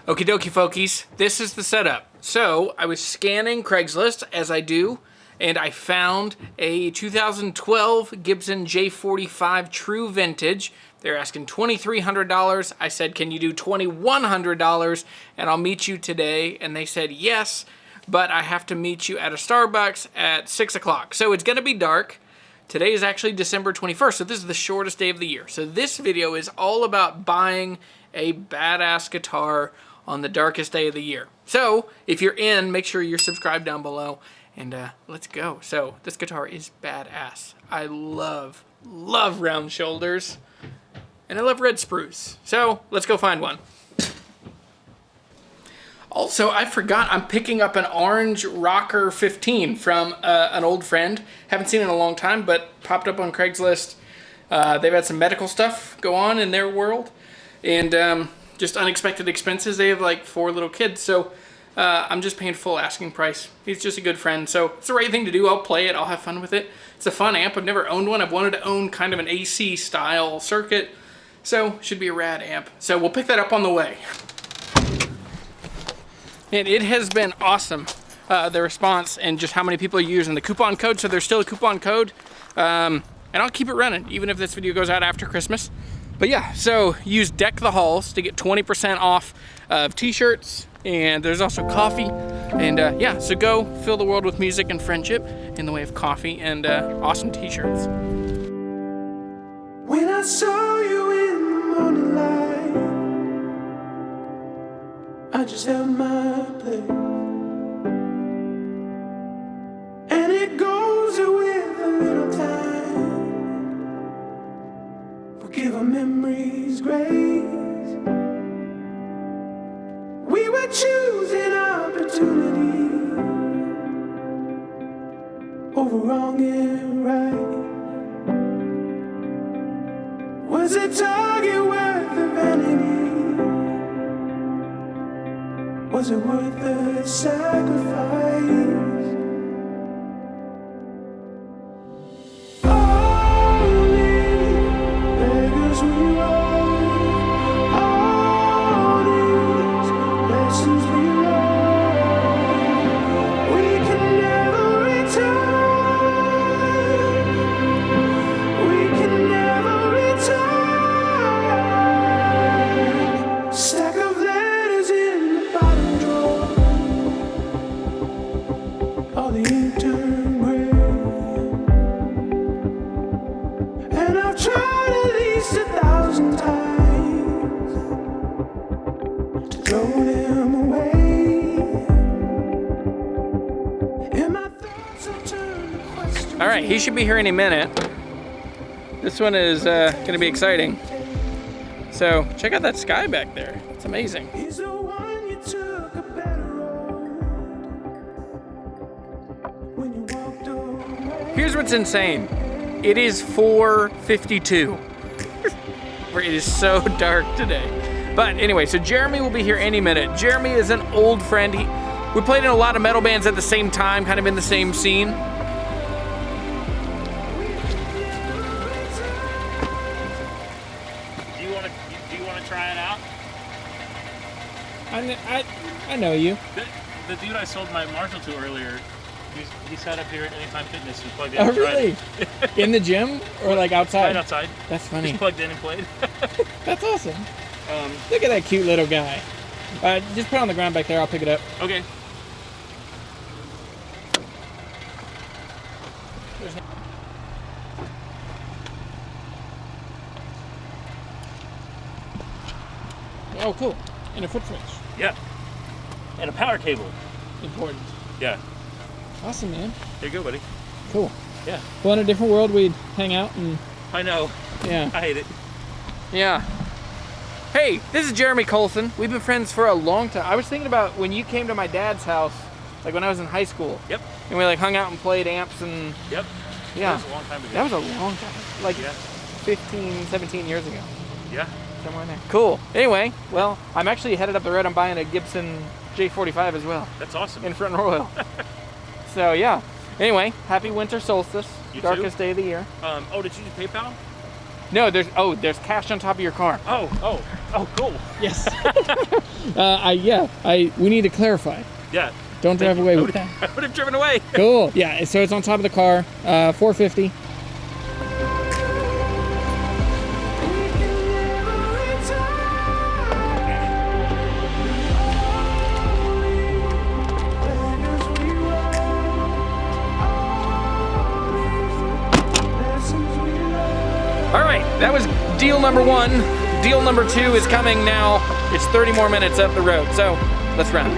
Okie dokie folkies, this is the setup. So I was scanning Craigslist as I do, and I found a 2012 Gibson J-45 True Vintage. They're asking $2,300. I said, can you do $2,100 and I'll meet you today? And they said yes, but I have to meet you at a Starbucks at 6 o'clock. So it's gonna be dark. Today is actually December 21st, so this is the shortest day of the year. So this video is all about buying a badass guitar on the darkest day of the year. So if you're in, make sure you're subscribed down below, and let's go. So this guitar is badass. I love round shoulders, and I love red spruce. So let's go find one. Also, I forgot I'm picking up an orange Rocker 15 from an old friend. Haven't seen it in a long time, but popped up on Craigslist. They've had some medical stuff go on in their world, and just unexpected expenses. They have like 4 little kids, so I'm just paying full asking price. He's just a good friend, so it's the right thing to do. I'll play it, I'll have fun with it. It's a fun amp. I've never owned one. I've wanted to own kind of an AC style circuit, so should be a rad amp. So we'll pick that up on the way. And it has been awesome, the response and just how many people are using the coupon code. So there's still a coupon code, and I'll keep it running even if this video goes out after Christmas. But yeah, so use Deck the Halls to get 20% off of t-shirts, and there's also coffee. And yeah, so go fill the world with music and friendship in the way of coffee and awesome t-shirts. When I saw you in the morning light, I just held my place, and it goes with a little time. Forgive our memories grace. We were choosing opportunity over wrong and right. Was a target worth the vanity? Was it worth the sacrifice? All right, he should be here any minute. This one is gonna be exciting. So check out that sky back there. It's amazing. Here's what's insane. It is 4:52. It is so dark today. But anyway, so Jeremy will be here any minute. Jeremy is an old friend. We played in a lot of metal bands at the same time, kind of in the same scene. Do you want to try it out? I know you. The dude I sold my Marshall to earlier, he sat up here at Anytime Fitness and plugged in. Oh, and really? In the gym or like outside? Right outside. That's funny. Just plugged in and played. That's awesome. Look at that cute little guy. Just put it on the ground back there. I'll pick it up. Okay. Oh, cool. And a foot switch. Yeah. And a power cable. Important. Yeah. Awesome, man. There you go, buddy. Cool. Yeah. Well, in a different world, we'd hang out and... I know. Yeah. I hate it. Yeah. Hey, this is Jeremy Colson. We've been friends for a long time. I was thinking about when you came to my dad's house, like when I was in high school. Yep. And we like hung out and played amps and... Yep. Yeah. That was a long time ago. That was a long time. Like 15, 17 years ago. Yeah. Somewhere in there. Cool. Anyway, well, I'm actually headed up the road. I'm buying a Gibson J-45 as well. That's awesome. In front royal. So yeah. Anyway, happy winter solstice. You darkest too? day of the year. Oh, did you do PayPal? No, there's cash on top of your car. Oh, Oh, cool. Yes. We need to clarify. Yeah. Don't drive away with I would have driven away. Cool. Yeah, so it's on top of the car. 450. All right, that was deal number 1. Deal number 2 is coming now. It's 30 more minutes up the road, so let's run.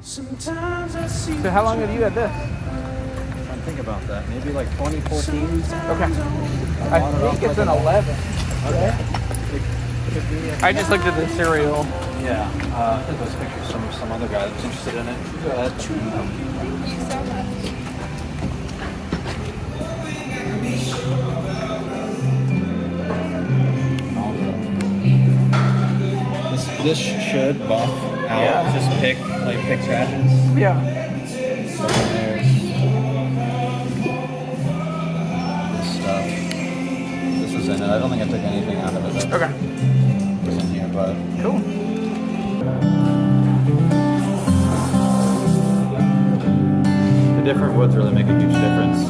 Sometimes I see. So how long have you had this? I'm thinking about that. Maybe like 2014. Okay. I think it's an 11. Okay. I just looked at the serial. Yeah. I think those pictures from some other guy that's interested in it. Go ahead. Thank you so much. This should buff out. Yeah. Just pick scratches. Yeah. So there's this stuff. This is in it. I don't think I took anything out of it. Okay. Was in here, but Cool. the different woods really make a huge difference.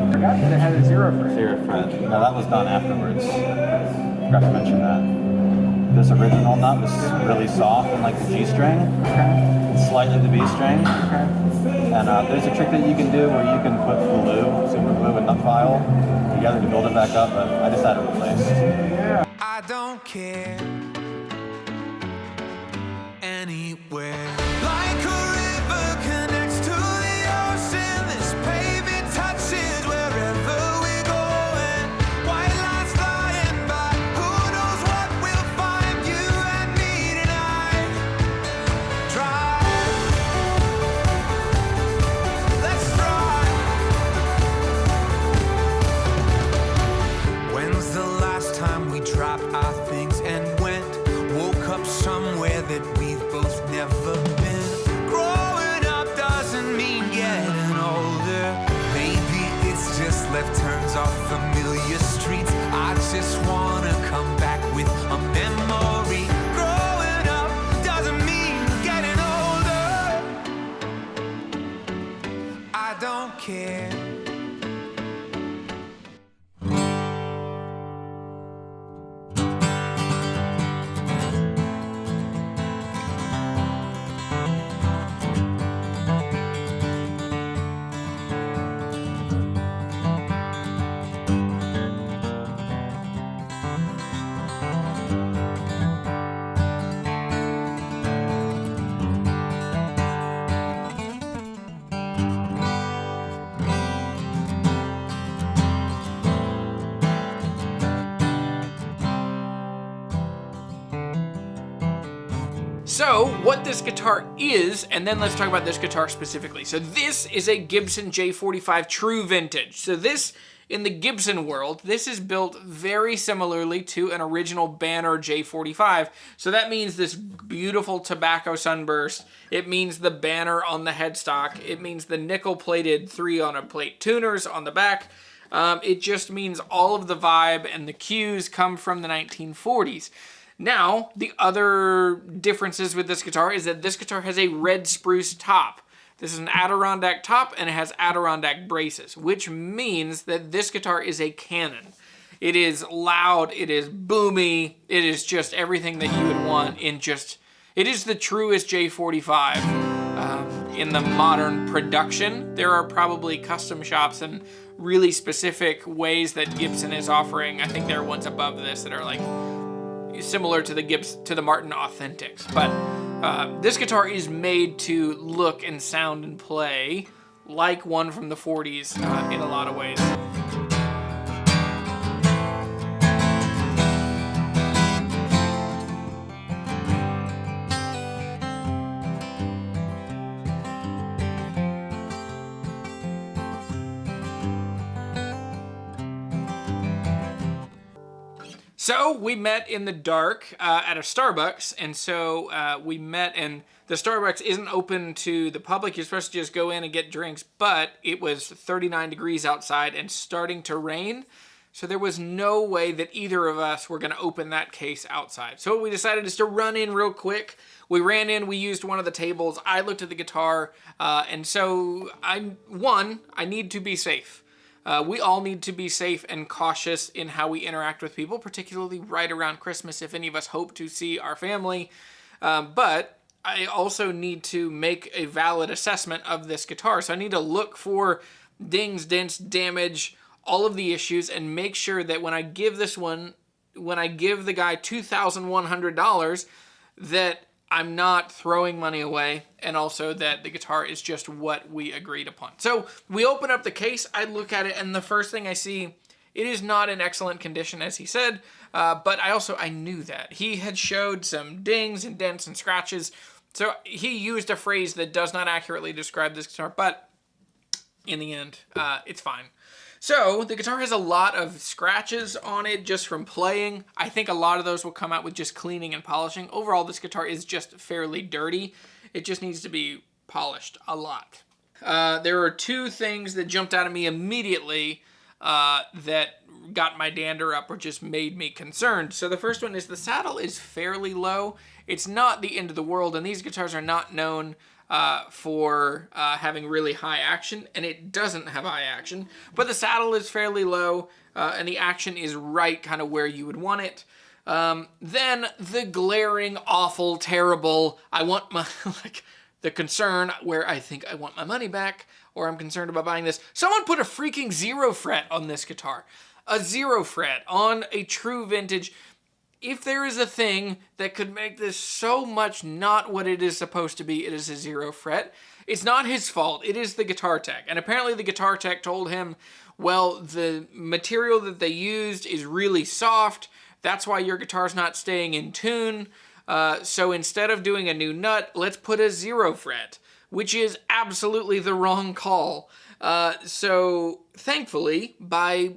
I forgot that it had a 0 for Zero fret. No, that was done afterwards. Forgot to mention that. This original nut was really soft and like the G string, slightly the B string. And there's a trick that you can do where you can put glue, super glue and nut file together to build it back up, but I just had it replaced. I don't care anywhere. Like a river connects to the ocean, this pavement touches wherever we're going. White lines flying by, who knows what we'll find, you and me tonight. Drive, let's drive. When's the last time we dropped our things and went? Woke up somewhere that we've both never been. Growing up doesn't mean getting older. Maybe it's just left turns off familiar streets. I just wanna come back with a memory. Growing up doesn't mean getting older. I don't care. So, what this guitar is, and then let's talk about this guitar specifically. So this is a Gibson J-45 True Vintage. So this, in the Gibson world, this is built very similarly to an original Banner J-45. So that means this beautiful tobacco sunburst. It means the banner on the headstock. It means the nickel-plated 3-on-a-plate tuners on the back. It just means all of the vibe and the cues come from the 1940s. Now, the other differences with this guitar is that this guitar has a red spruce top. This is an Adirondack top and it has Adirondack braces, which means that this guitar is a cannon. It is loud, it is boomy, it is just everything that you would want in just... It is the truest J-45 in the modern production. There are probably custom shops and really specific ways that Gibson is offering. I think there are ones above this that are like similar to the Martin Authentics, but this guitar is made to look and sound and play like one from the 40s in a lot of ways. So we met in the dark at a Starbucks, and so we met, and the Starbucks isn't open to the public. You're supposed to just go in and get drinks, but it was 39 degrees outside and starting to rain, so there was no way that either of us were going to open that case outside. So what we decided is to run in real quick. We ran in, we used one of the tables, I looked at the guitar, and so I need to be safe. We all need to be safe and cautious in how we interact with people, particularly right around Christmas if any of us hope to see our family. But I also need to make a valid assessment of this guitar. So I need to look for dings, dents, damage, all of the issues, and make sure that when I give the guy $2,100, that I'm not throwing money away, and also that the guitar is just what we agreed upon. So we open up the case, I look at it, and the first thing I see, it is not in excellent condition, as he said, but I knew that. He had showed some dings and dents and scratches, so he used a phrase that does not accurately describe this guitar, but in the end, it's fine. So the guitar has a lot of scratches on it just from playing. I think a lot of those will come out with just cleaning and polishing. Overall, this guitar is just fairly dirty. It just needs to be polished a lot. There are two things that jumped out at me immediately that got my dander up or just made me concerned. So the first one is the saddle is fairly low. It's not the end of the world, and these guitars are not known for having really high action, and it doesn't have high action, but the saddle is fairly low, and the action is right kind of where you would want it. Then the glaring, awful, terrible, I want my, the concern where I think I want my money back, or I'm concerned about buying this. Someone put a freaking 0 fret on this guitar. A 0 fret on a true vintage. If there is a thing that could make this so much not what it is supposed to be, it is a 0 fret. It's not his fault. It is the guitar tech. And apparently the guitar tech told him, well, the material that they used is really soft. That's why your guitar's not staying in tune. So instead of doing a new nut, let's put a 0 fret, which is absolutely the wrong call. So thankfully, by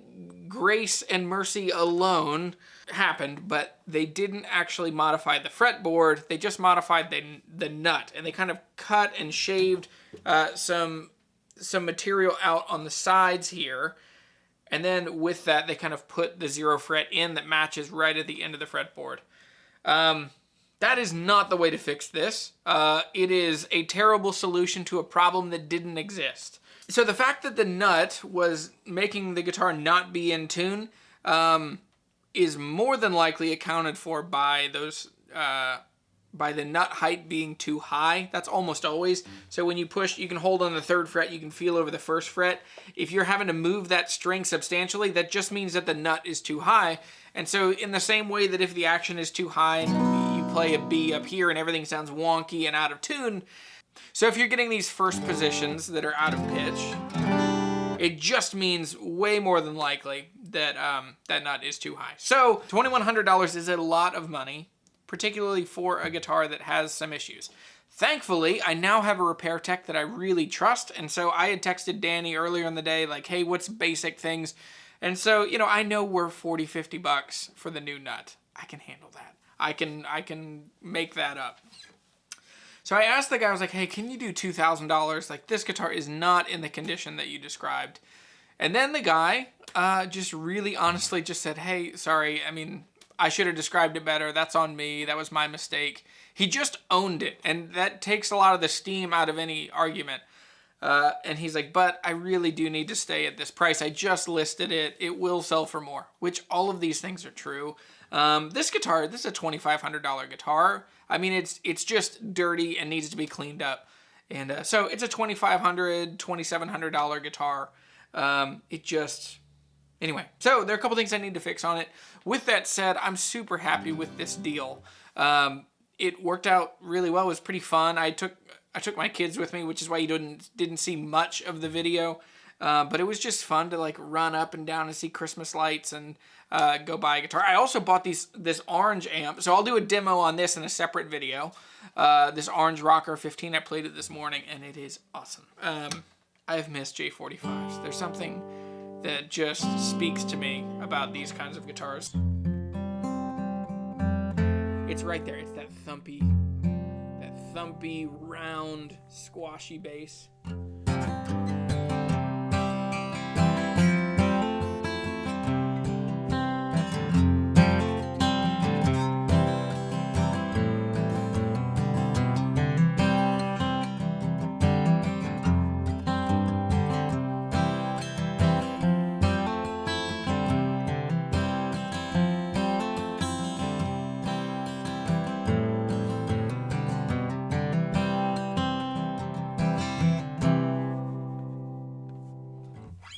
grace and mercy alone, happened, but they didn't actually modify the fretboard. They just modified the nut, and they kind of cut and shaved some material out on the sides here, and then with that they kind of put the 0 fret in that matches right at the end of the fretboard. That is not the way to fix this. It is a terrible solution to a problem that didn't exist. So the fact that the nut was making the guitar not be in tune is more than likely accounted for by those by the nut height being too high. That's almost always. So when you push, you can hold on the 3rd fret, you can feel over the 1st fret. If you're having to move that string substantially, that just means that the nut is too high. And so in the same way that if the action is too high and you play a B up here and everything sounds wonky and out of tune, so if you're getting these first positions that are out of pitch, it just means way more than likely that that nut is too high. So $2,100 is a lot of money, particularly for a guitar that has some issues. Thankfully, I now have a repair tech that I really trust, and so I had texted Danny earlier in the day, like, hey, what's basic things? And so, you know, I know we're $40, $50 for the new nut. I can handle that. I can make that up. So I asked the guy, I was like, hey, can you do $2,000? Like, this guitar is not in the condition that you described. And then the guy just really honestly just said, hey, sorry, I mean, I should have described it better. That's on me. That was my mistake. He just owned it, and that takes a lot of the steam out of any argument. And he's like, but I really do need to stay at this price. I just listed it. It will sell for more, which all of these things are true. This guitar, this is a $2,500 guitar. I mean, it's just dirty and needs to be cleaned up. And so it's a $2,500, $2,700 guitar. Anyway, so there are a couple things I need to fix on it. With that said, I'm super happy with this deal. It worked out really well. It was pretty fun. I took my kids with me, which is why you didn't see much of the video. But it was just fun to like run up and down and see Christmas lights and go buy a guitar. I also bought this orange amp, so I'll do a demo on this in a separate video. This orange Rocker 15, I played it this morning, and it is awesome. I've missed J-45s. There's something that just speaks to me about these kinds of guitars. It's right there. It's that thumpy, round, squashy bass.